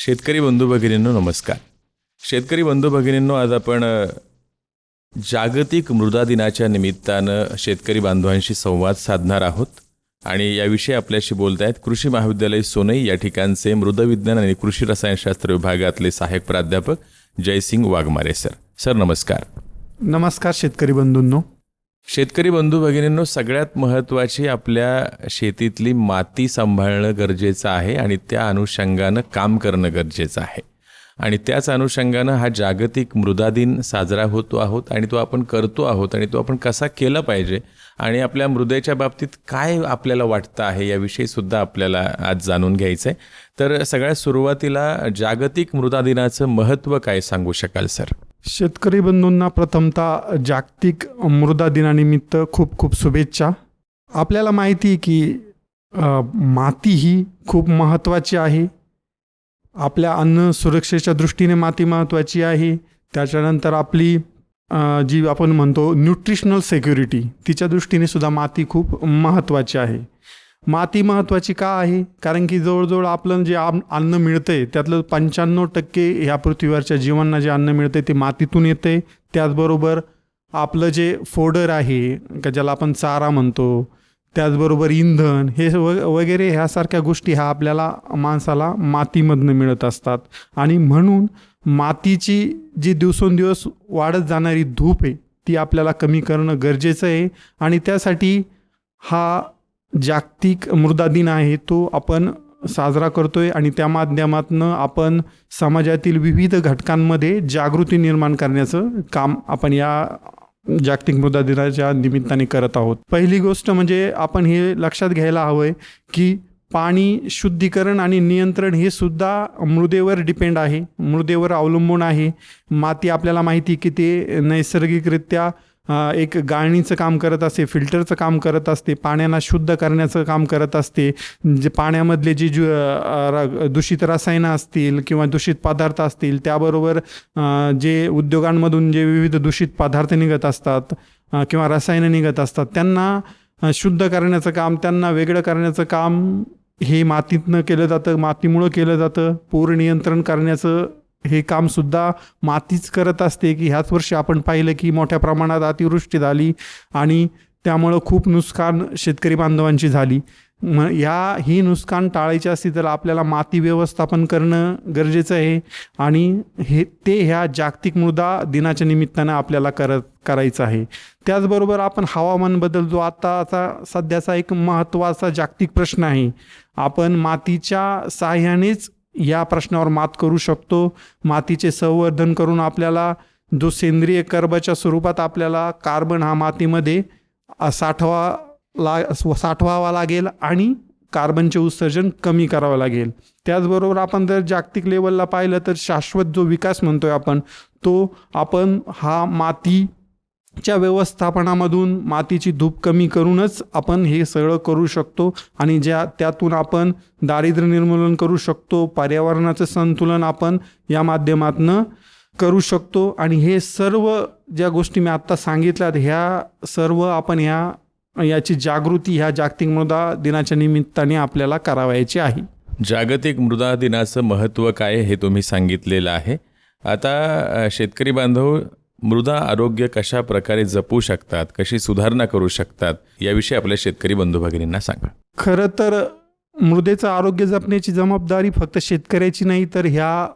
शेतकरी बंधू भगिनींनो नमस्कार. शेतकरी बंधू भगिनींनो, आज आपण जागतिक मृदा दिनाच्या निमित्तानं शेतकरी बांधवांशी संवाद साधणार आहोत आणि याविषयी आपल्याशी बोलत आहेत कृषी महाविद्यालय सोनई या ठिकाणचे मृदविज्ञान आणि कृषी रसायनशास्त्र विभागातले सहाय्यक प्राध्यापक जयसिंग वाघमारे सर. सर नमस्कार. नमस्कार शेतकरी बंधूंनो. शेतकरी बंधू भगिनींनो, सगळ्यात महत्त्वाची आपल्या शेतीतली माती सांभाळणं गरजेचं आहे आणि त्या अनुषंगानं काम करणं गरजेचं आहे आणि त्याच अनुषंगानं हा जागतिक मृदा दिन साजरा होतो आहोत आणि तो आपण करतो आहोत आणि तो आपण कसा केला पाहिजे आणि आपल्या मृदेच्या बाबतीत काय आपल्याला वाटतं आहे याविषयी सुद्धा आपल्याला आज जाणून घ्यायचं आहे. तर सगळ्यात सुरुवातीला जागतिक मृदा दिनाचं महत्त्व काय सांगू शकाल सर? शेतकरी बंधूंना प्रथमतः जागतिक मृदा दिनानिमित्त खूप खूप शुभेच्छा. आपल्याला माहिती आहे की माती ही खूप महत्त्वाची आहे. आपल्या अन्न सुरक्षेच्या दृष्टीने माती महत्त्वाची आहे. त्याच्यानंतर आपली जी आपण म्हणतो न्यूट्रिशनल सिक्युरिटी, तिच्या दृष्टीने सुद्धा माती खूप महत्त्वाची आहे. माती महत्त्वाची का आहे? कारण की जवळजवळ आपलं जे अन्न मिळतं आहे त्यातलं 95% ह्या पृथ्वीवरच्या जीवांना जे अन्न मिळतं आहे ते मातीतून येतं आहे. त्याचबरोबर आपलं जे फोडर आहे का ज्याला आपण चारा म्हणतो, त्याचबरोबर इंधन हे वगैरे ह्यासारख्या गोष्टी ह्या आपल्याला माणसाला मातीमधनं मिळत असतात आणि म्हणून मातीची जी दिवसेंदिवस वाढत जाणारी धूप आहे ती आपल्याला कमी करणं गरजेचं आहे आणि त्यासाठी हा जागतिक मृदा दिन आहे तो आपण साजरा करतोय आणि त्या माध्यमातून आपण समाजातील विविध घटकांमध्ये जागृती निर्माण करण्याचं काम आपण या जागतिक मृदा दिनाच्या निमित्ताने करत आहोत. पहिली गोष्ट म्हणजे आपण हे लक्षात घ्यायला हवं आहे की पाणी शुद्धीकरण आणि नियंत्रण हे सुद्धा मृदेवर डिपेंड आहे, मृदेवर अवलंबून आहे. माती आपल्याला माहिती की ते नैसर्गिकरित्या एक गाळणीचं काम करत असते, फिल्टरचं काम करत असते, पाण्याला शुद्ध करण्याचं काम करत असते. जे पाण्यामधले जे दूषित रसायनं असतील किंवा दूषित पदार्थ असतील, त्याबरोबर जे उद्योगांमधून जे विविध दूषित पदार्थ निघत असतात किंवा रसायनं निघत असतात त्यांना शुद्ध करण्याचं काम, त्यांना वेगळं करण्याचं काम हे मातीतनं केलं जातं, मातीमुळं केलं जातं. पूर नियंत्रण करण्याचं हे कामसुद्धा मातीच करत असते. की ह्याच वर्षी आपण पाहिलं की मोठ्या प्रमाणात अतिवृष्टी झाली आणि त्यामुळं खूप नुकसान शेतकरी बांधवांची झाली. ही नुकसान टाळायची असती तर आपल्याला माती व्यवस्थापन करणं गरजेचं आहे आणि ह्या जागतिक मृदा दिनाच्या निमित्तानं आपल्याला करायचं आहे. त्याचबरोबर आपण हवामान बदल जो आता सध्याचा एक महत्त्वाचा जागतिक प्रश्न आहे, आपण मातीच्या साहाय्यानेच या प्रश्नावर मात करू शकतो. मातीचे संवर्धन करून आपल्याला जो सेंद्रिय कर्बच्या स्वरूपात आपल्याला कार्बन हा मातीमध्ये साठवावा लागेल आणि कार्बनचे उत्सर्जन कमी करावं लागेल. त्याचबरोबर आपण जर जागतिक लेवलला पाहिलं तर शाश्वत जो विकास म्हणतोय आपण हा मातीच्या व्यवस्थापनामधून मातीची धूप कमी करूनच आपण हे सगळं करू शकतो आणि त्यातून आपण दारिद्र्य निर्मूलन करू शकतो. पर्यावरणाचं संतुलन आपण या माध्यमातून करू शकतो आणि हे सर्व ज्या गोष्टी मी आत्ता सांगितल्यात ह्या सर्व आपण याची जागृती ह्या जागतिक मृदा दिनाच्या निमित्ताने आपल्याला करावायची आहे. जागतिक मृदा दिनाचं महत्त्व काय हे तुम्ही सांगितलेलं आहे. आता शेतकरी बांधव मृदा आरोग्य कशा प्रकारे जपू शकतात, कशी सुधारणा करू शकतात याविषयी आपल्या शेतकरी बंधू भगिनींना सांगा. खरं तर मृदेचं आरोग्य जपण्याची जबाबदारी फक्त शेतकऱ्याची नाही तर ह्या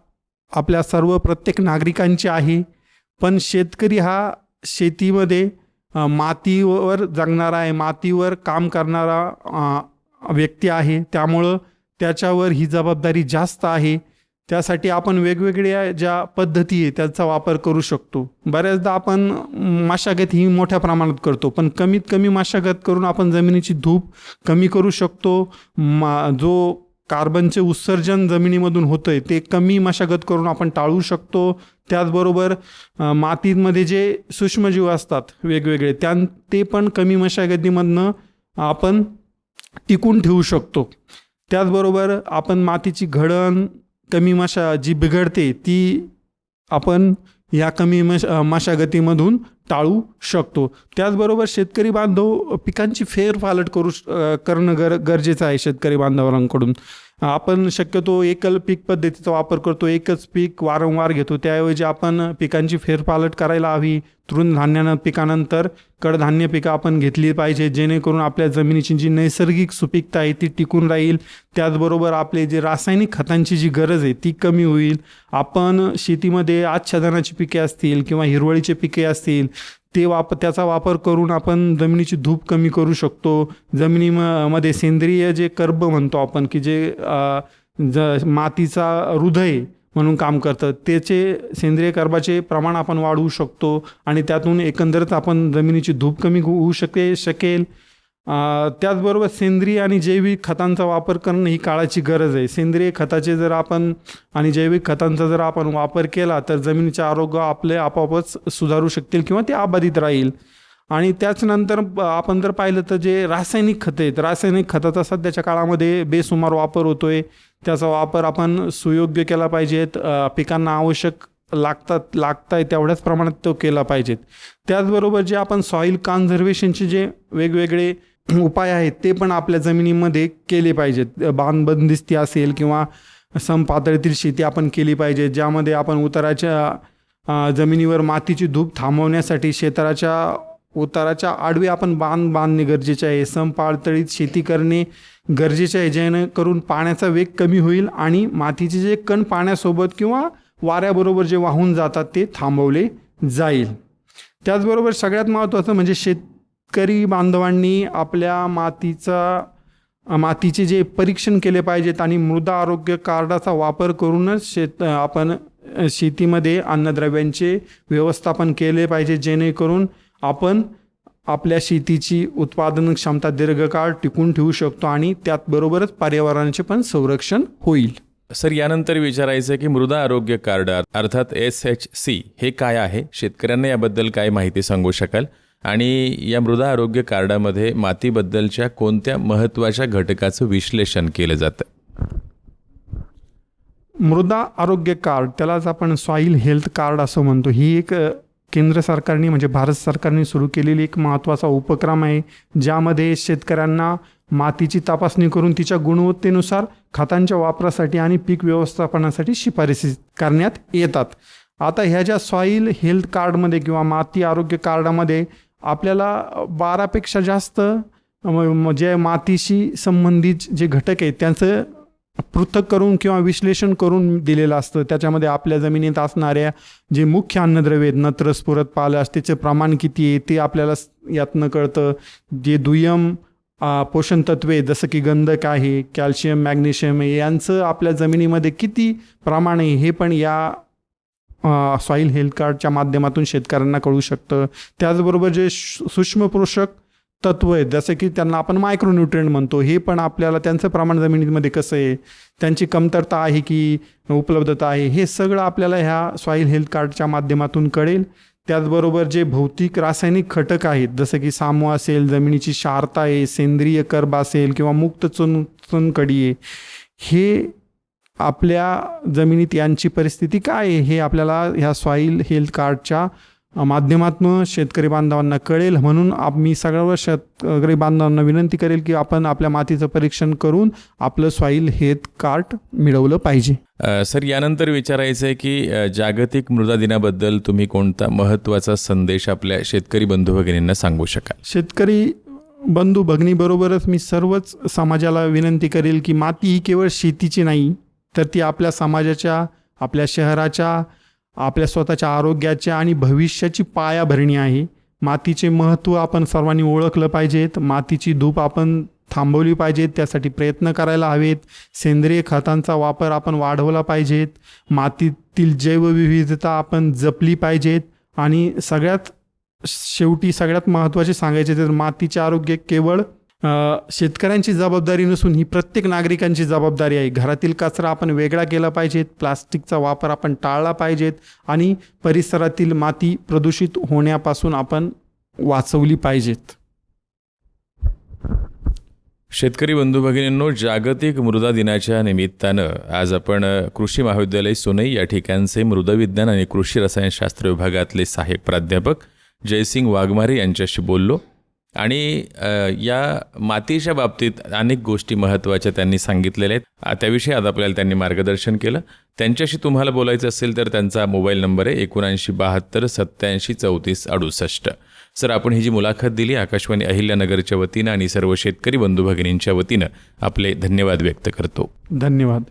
आपल्या प्रत्येक नागरिकांची आहे. पण शेतकरी हा शेतीमध्ये मातीवर जगणारा आहे, मातीवर काम करणारा व्यक्ती आहे, त्यामुळं त्याच्यावर ही जबाबदारी जास्त आहे. त्यासाठी आपण वेगवेगळ्या ज्या पद्धती आहे त्याचा वापर करू शकतो. बऱ्याचदा आपण मशागत ही मोठ्या प्रमाणात करतो, पण कमीत कमी मशागत करून आपण जमिनीची धूप कमी करू शकतो. जो कार्बनचे उत्सर्जन जमिनीमधून होतं आहे ते कमी मशागत करून आपण टाळू शकतो. त्याचबरोबर मातीमध्ये जे सूक्ष्मजीव असतात वेगवेगळे ते पण कमी मशागतीमधनं आपण टिकून ठेवू शकतो. त्याचबरोबर आपण मातीची घडण कमी जी बिघडते ती आपण या कमी मशागतीमधून टाळू शकतो. त्याचबरोबर शेतकरी बांधव पिकांची फेरपालट करणं गरजेचं आहे. शेतकरी बांधवांकडून आपण शक्यतो एकल पीक पद्धतीचा वापर करतो, एकच पीक वारंवार घेतो. त्याऐवजी आपण पिकांची फेरपालट करायला हवी. तृणधान्य पिकानंतर कडधान्य पिकं आपण घेतली पाहिजे, जेणेकरून आपल्या जमिनीची जी नैसर्गिक सुपीकता आहे ती टिकून राहील. त्याचबरोबर आपले जे रासायनिक खतांची जी गरज आहे ती कमी होईल. आपण शेतीमध्ये आच्छादनाची पिके असतील किंवा हिरवळीचे पिके असतील त्याचा वापर करून आपण जमिनीची धूप कमी करू शकतो. जमिनीमध्ये सेंद्रिय जे कर्ब म्हणतो आपण, की जे मातीचा हृदय म्हणून काम करतं, त्याचे सेंद्रिय कर्बाचे प्रमाण आपण वाढवू शकतो आणि त्यातून एकंदरच आपण जमिनीची धूप कमी होऊ शकेल. त्याचबरोबर सेंद्रिय आणि जैविक खतांचा वापर करणं ही काळाची गरज आहे. सेंद्रिय खताचे जर आपण आणि जैविक खतांचा जर आपण वापर केला तर जमिनीचे आरोग्य आपले आपोआपच सुधारू शकतील किंवा ते अबाधित राहील. आणि त्याचनंतर आपण जर पाहिलं तर जे रासायनिक खतं आहेत, रासायनिक खताचा सध्याच्या काळामध्ये बेसुमार वापर होतोय. त्याचा वापर आपण सुयोग्य केला पाहिजेत. पिकांना आवश्यक लागताय तेवढ्याच प्रमाणात तो केला पाहिजेत. त्याचबरोबर जे आपण सॉईल कन्झर्वेशनचे जे वेगवेगळे उपाय आहेत ते पण आपल्या जमिनीमध्ये केले पाहिजेत. बांधबंदिस्ती असेल किंवा समपातळीतील शेती आपण केली पाहिजे, ज्यामध्ये आपण उताराच्या जमिनीवर मातीची धूप थांबवण्यासाठी उताराच्या आडवे आपण बांधणे गरजेचे आहे. समपातळीत शेती करणे गरजेचे आहे, जेणेकरून पाण्याचा वेग कमी होईल आणि मातीचे जे कण पाण्यासोबत किंवा वाऱ्याबरोबर जे वाहून जातात ते थांबवले जाईल. त्याचबरोबर सगळ्यात महत्त्वाचं म्हणजे शेतकरी बांधवांनी आपल्या मातीचे जे परीक्षण केले पाहिजेत आणि मृदा आरोग्य कार्डाचा वापर करूनच आपण शेतीमध्ये अन्नद्रव्यांचे व्यवस्थापन केले पाहिजे, जेणेकरून आपण आपल्या शेतीची उत्पादन क्षमता दीर्घकाळ टिकून ठेवू शकतो आणि त्याचबरोबरच पर्यावरणाचे पण संरक्षण होईल. सर, यानंतर विचारायचं आहे की मृदा आरोग्य कार्ड अर्थात SHC हे काय आहे? शेतकऱ्यांना याबद्दल काय माहिती सांगू शकाल? आणि या मृदा आरोग्य कार्डामध्ये मातीबद्दलच्या कोणत्या महत्त्वाच्या घटकाचं विश्लेषण केलं जातं? मृदा आरोग्य कार्ड, त्यालाच आपण सॉईल हेल्थ कार्ड असं म्हणतो, ही एक केंद्र सरकारने म्हणजे भारत सरकारने सुरू केलेली एक महत्त्वाचा उपक्रम आहे, ज्यामध्ये शेतकऱ्यांना मातीची तपासणी करून तिच्या गुणवत्तेनुसार खतांच्या वापरासाठी आणि पीक व्यवस्थापनासाठी शिफारसी करण्यात येतात. आता ह्या ज्या सॉईल हेल्थ कार्डमध्ये किंवा माती आरोग्य कार्डामध्ये आपल्याला 12पेक्षा जास्त जे मातीशी संबंधित जे घटक आहेत त्यांचं पृथक करून किंवा विश्लेषण करून दिलेलं असतं. त्याच्यामध्ये आपल्या जमिनीत असणाऱ्या जे मुख्य अन्नद्रव्य आहेत, नत्र, स्फुरद, पालाश, त्याचे प्रमाण किती आहे ते आपल्याला यातनं कळतं. जे दुय्यम पोषण तत्वे जसं की गंधक आहे, कॅल्शियम, मॅग्नेशियम यांचं आपल्या जमिनीमध्ये किती प्रमाण आहे हे पण या सॉईल हेल्थ कार्डच्या माध्यमातून शेतकऱ्यांना कळू शकतं. त्याचबरोबर जे सूक्ष्म पोषक तत्व आहेत जसं की त्यांना आपण मायक्रोन्यूट्रिएंट म्हणतो, हे पण आपल्याला त्यांचं प्रमाण जमिनीमध्ये कसं आहे, त्यांची कमतरता आहे की उपलब्धता आहे, हे सगळं आपल्याला ह्या सॉईल हेल्थ कार्डच्या माध्यमातून कळेल. त्याचबरोबर जे भौतिक रासायनिक घटक आहेत जसं की सामू असेल, जमिनीची क्षारता आहे, सेंद्रिय कर्ब असेल किंवा मुक्त चुनखडी आहे, हे आपल्या जमिनीत यांची परिस्थिती काय आहे हे आपल्याला ह्या सॉईल हेल्थ कार्डच्या माध्यमातून शेतकरी बांधवांना कळेल. म्हणून मी सर्व शेतकरी बांधवांना विनंती करेल की आपण आपल्या मातीचं परीक्षण करून आपलं सॉईल हेल्थ कार्ड मिळवलं पाहिजे. सर, यानंतर विचारायचं आहे की जागतिक मृदा दिनाबद्दल तुम्ही कोणता महत्त्वाचा संदेश आपल्या शेतकरी बंधू भगिनींना सांगू शकाल? शेतकरी बंधू भगिनीबरोबरच मी सर्वच समाजाला विनंती करेल की माती ही केवळ शेतीची नाही, तर ती आपल्या समाजाच्या, आपल्या शहराच्या, आपल्या स्वतःच्या आरोग्याच्या आणि भविष्याची पायाभरणी आहे. मातीचे महत्त्व आपण सर्वांनी ओळखलं पाहिजेत. मातीची धूप आपण थांबवली पाहिजेत, त्यासाठी प्रयत्न करायला हवेत. सेंद्रिय खतांचा वापर आपण वाढवला पाहिजेत. मातीतील जैवविविधता आपण जपली पाहिजेत. आणि सगळ्यात शेवटी सगळ्यात महत्त्वाचे सांगायचे तर मातीचे आरोग्य केवळ शेतकऱ्यांची जबाबदारी नसून ही प्रत्येक नागरिकांची जबाबदारी आहे. घरातील कचरा आपण वेगळा केला पाहिजेत, प्लास्टिकचा वापर आपण टाळला पाहिजेत आणि परिसरातील माती प्रदूषित होण्यापासून आपण वाचवली पाहिजेत. शेतकरी बंधू भगिनींनो, जागतिक मृदा दिनाच्या निमित्तानं आज आपण कृषी महाविद्यालय सोनई या ठिकाणचे मृदविज्ञान आणि कृषी रसायनशास्त्र विभागातले सहाय्यक प्राध्यापक जयसिंग वाघमारे यांच्याशी बोललो आणि या मातीच्या बाबतीत अनेक गोष्टी महत्त्वाच्या त्यांनी सांगितलेल्या आहेत. त्याविषयी आज आपल्याला त्यांनी मार्गदर्शन केलं. त्यांच्याशी तुम्हाला बोलायचं असेल तर त्यांचा मोबाईल नंबर आहे 7972 87 34 68. सर, आपण ही जी मुलाखत दिली आकाशवाणी अहिल्यानगरच्या वतीनं आणि सर्व शेतकरी बंधू भगिनींच्या वतीनं आपले धन्यवाद व्यक्त करतो. धन्यवाद.